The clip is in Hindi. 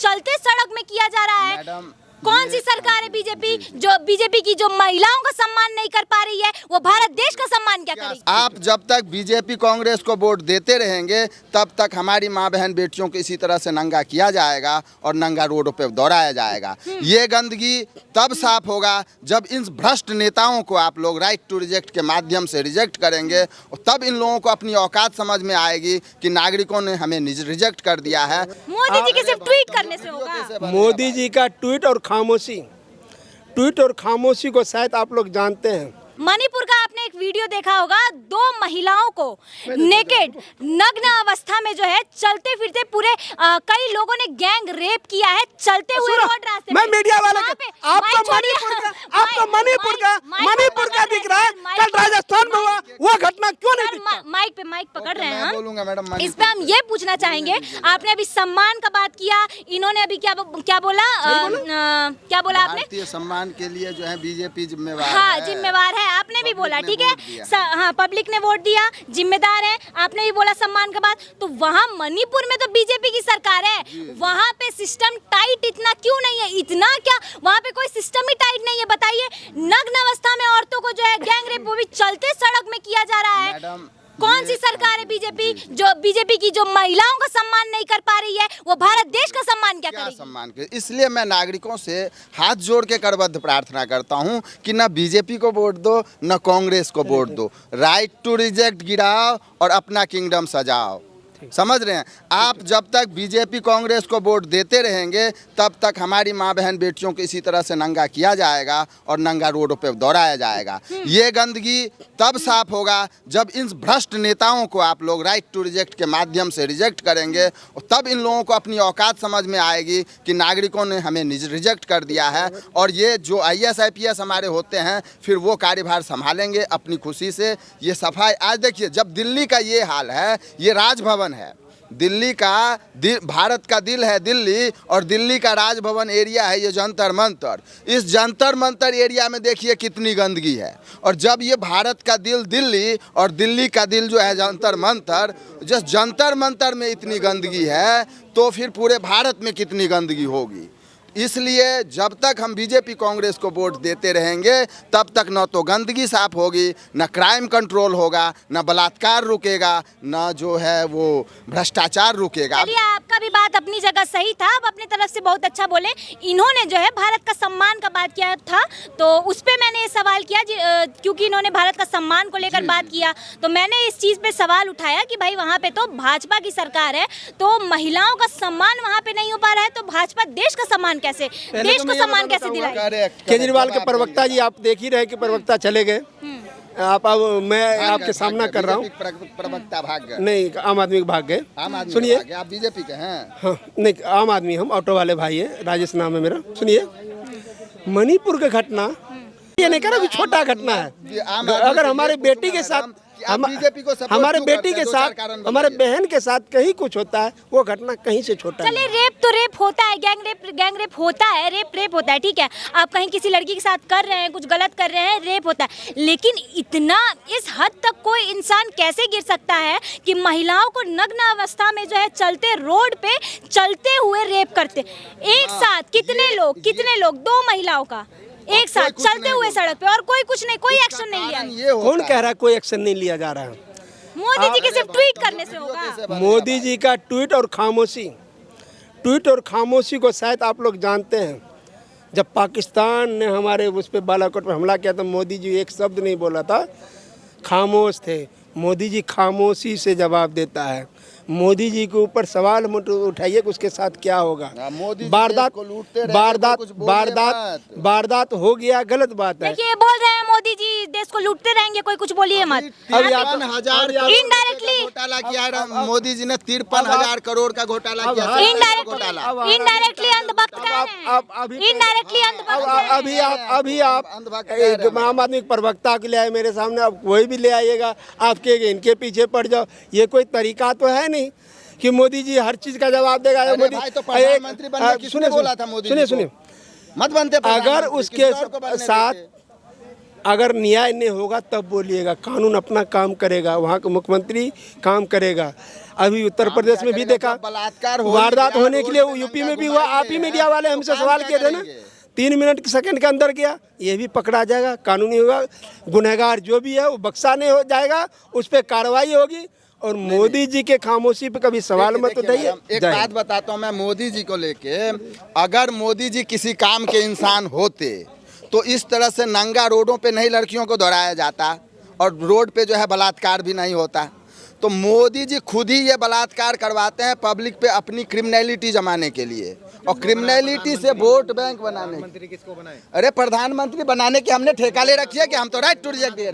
चलते सड़क में किया जा रहा है। मैडम, कौन सी सरकार है बीजेपी की जो महिलाओं का सम्मान नहीं कर पा रही है, वो भारत देश का सम्मान क्या करेगी? आप जब तक बीजेपी कांग्रेस को वोट देते रहेंगे तब तक हमारी माँ बहन बेटियों को इसी तरह से नंगा किया जाएगा और नंगा रोडों पे दौड़ाया जाएगा। ये गंदगी तब साफ होगा जब इन भ्रष्ट नेताओं को आप लोग राइट टू रिजेक्ट के माध्यम से रिजेक्ट करेंगे, और तब इन लोगों को अपनी औकात समझ में आएगी कि नागरिकों ने हमें रिजेक्ट कर दिया है। मोदी जी के सिर्फ ट्वीट करने से होगा? मोदी जी का ट्वीट और खामोशी को शायद आप लोग जानते हैं। मणिपुर का आपने एक वीडियो देखा होगा, 2 महिलाओं को नेकेड नग्न अवस्था में जो है चलते फिरते पूरे कई लोगों ने गैंग रेप किया है चलते हुए रोड रास्ते। मैं मीडिया वाले आपको मणिपुर का दिख रहा है, कल राजस्थान में हुआ वो घटना क्यों नहीं दिखता? माइक पकड़ रहे हैं। मैं बोलूंगा मैडम, इस पे हम ये पूछना चाहेंगे, आपने अभी सम्मान का बात किया, इन्होंने अभी क्या बोला आपने? भारतीय सम्मान के लिए जो है बीजेपी जिम्मेवार हाँ, है। जिम्मेवार है, आपने भी बोला, ठीक है। हाँ, पब्लिक ने वोट दिया, जिम्मेदार है, आपने भी बोला सम्मान का बात। तो वहाँ मणिपुर में तो बीजेपी की सरकार है, वहाँ पे सिस्टम टाइट इतना क्यों नहीं है? इतना क्या वहाँ पे कोई सिस्टम ही टाइट नहीं है? बताइए, नग्न अवस्था में औरतों को जो है गैंग रेप वो भी चलते सड़क में किया जा रहा है। मैडम, कौन सी सरकार है बीजेपी की जो महिलाओं का सम्मान नहीं कर पा रही है, वो भारत देश का सम्मान क्या करेगी? सम्मान के इसलिए मैं नागरिकों से हाथ जोड़ के करबद्ध प्रार्थना करता हूं कि न बीजेपी को वोट दो न कांग्रेस को वोट दो, राइट टू रिजेक्ट गिराओ और अपना किंगडम सजाओ। समझ रहे हैं? आप जब तक बीजेपी कांग्रेस को वोट देते रहेंगे तब तक हमारी माँ बहन बेटियों को इसी तरह से नंगा किया जाएगा और नंगा रोडों पे दौड़ाया जाएगा। ये गंदगी तब साफ होगा जब इन भ्रष्ट नेताओं को आप लोग राइट टू रिजेक्ट के माध्यम से रिजेक्ट करेंगे, और तब इन लोगों को अपनी औकात समझ में आएगी कि नागरिकों ने हमें रिजेक्ट कर दिया है। और ये जो IAS IPS हमारे होते हैं फिर वो कार्यभार संभालेंगे अपनी खुशी से। ये सफाई आज देखिए, जब दिल्ली का ये हाल है, ये राजभवन है, दिल्ली का भारत का दिल है दिल्ली, और दिल्ली का राजभवन एरिया है ये जंतर मंतर। इस जंतर मंतर एरिया में देखिए कितनी गंदगी है। और जब ये भारत का दिल दिल्ली और दिल्ली का दिल जो है जंतर मंतर, जिस जंतर मंतर में इतनी गंदगी है तो फिर पूरे भारत में कितनी गंदगी होगी। इसलिए जब तक हम बीजेपी कांग्रेस को वोट देते रहेंगे तब तक न तो गंदगी साफ होगी, न क्राइम कंट्रोल होगा, न बलात्कार रुकेगा, न जो है वो भ्रष्टाचार रुकेगा। चलिए, आपका भी बात अपनी जगह सही था, आप अपनी तरफ से बहुत अच्छा बोले। इन्होंने जो है भारत का सम्मान का बात किया था, तो उस पर मैंने ये सवाल किया क्योंकि इन्होंने भारत का सम्मान को लेकर बात किया, तो मैंने इस चीज़ पे सवाल उठाया कि भाई वहाँ पे तो भाजपा की सरकार है, तो महिलाओं का सम्मान वहाँ पे नहीं हो पा रहा है, तो भाजपा देश का सम्मान कैसे, देश को सम्मान कैसे दिलाए? केजरीवाल के प्रवक्ता जी, आप देख ही रहे कि प्रवक्ता चले गए। अब मैं आपके सामना कर रहा हूँ। प्रवक्ता भाग गए? नहीं, आम आदमी भाग गए। सुनिए, आप बीजेपी के हैं? हाँ, नहीं, आम आदमी, हम ऑटो वाले भाई हैं, राजेश नाम है मेरा। सुनिए, मणिपुर का घटना ये नहीं कह रहा छोटा घटना है। अगर हमारे बेटी के साथ, हमारे बेटी के साथ, हमारे बहन के साथ कहीं कुछ होता है, वो घटना कहीं से छोटा। चलिए, रेप तो रेप होता है, गैंग रेप होता है, रेप होता है, ठीक है। आप कहीं किसी लड़की के साथ कर रहे हैं, कुछ गलत कर रहे हैं, रेप होता है। लेकिन इतना इस हद तक कोई इंसान कैसे गिर सकता है कि महिलाओं को नग्न अवस्था में जो है चलते रोड पे चलते हुए रेप करते एक साथ? कितने लोग 2 महिलाओं का एक साथ चलते हुए सड़क पे, और कोई कुछ नहीं, कोई एक्शन नहीं लिया। कौन कह रहा है कोई एक्शन नहीं लिया जा रहा है? मोदी जी के सिर्फ ट्वीट करने से होगा? मोदी जी का ट्वीट और खामोशी को शायद आप लोग जानते हैं। जब पाकिस्तान ने हमारे उस पर बालाकोट पर हमला किया तो मोदी जी एक शब्द नहीं बोला था, खामोश थे। मोदी जी खामोशी से जवाब देता है। मोदी जी के ऊपर सवाल मत उठाइए कि उसके साथ क्या होगा। वारदात हो गया, गलत बात है। देखिए, बोल रहे हैं मोदी जी देश को लूटते रहेंगे, कोई कुछ बोलिए मत। 53,000 घोटाला किया है मोदी जी ने, 53,000 करोड़ का घोटाला किया। इनडायरेक्टली अंधभक्त अभी आप आम आदमी प्रवक्ता के लिए आए मेरे सामने, अब कोई भी ले आइएगा, आपके इनके पीछे पड़ जाओ, ये कोई तरीका तो है नहीं कि मोदी जी हर चीज का जवाब देगा। मोदी तो प्रधानमंत्री बनने किसने बोला था? मोदी सुनिए, मत बनते। अगर उसके साथ अगर न्याय नहीं होगा तब बोलिएगा। कानून अपना काम करेगा, वहाँ का मुख्यमंत्री काम करेगा। अभी उत्तर प्रदेश में भी देखा बलात्कार हो वारदात होने के लिए यूपी में भी हुआ। आप ही मीडिया वाले हमसे सवाल किए थे ना, 3 मिनट सेकंड के अंदर गया, ये भी पकड़ा जाएगा, कानूनी होगा। गुनहगार जो भी है वो बख्शा नहीं हो जाएगा, उस पर कार्रवाई होगी। और मोदी जी के खामोशी पे कभी सवाल मत उठाइए। एक बात बताता हूँ मैं मोदी जी को लेके, अगर मोदी जी किसी काम के इंसान होते तो इस तरह से नंगा रोडों पे नहीं लड़कियों को दौड़ाया जाता और रोड पे जो है बलात्कार भी नहीं होता। तो मोदी जी खुद ही ये बलात्कार करवाते हैं पब्लिक पे अपनी क्रिमिनलिटी जमाने के लिए और क्रिमिनलिटी से वोट बैंक बनाने। मंत्री किसको बनाए? अरे प्रधानमंत्री बनाने की हमने ठेका ले रखी है कि हम तो राइट टू रिजेक्ट दे रहे हैं।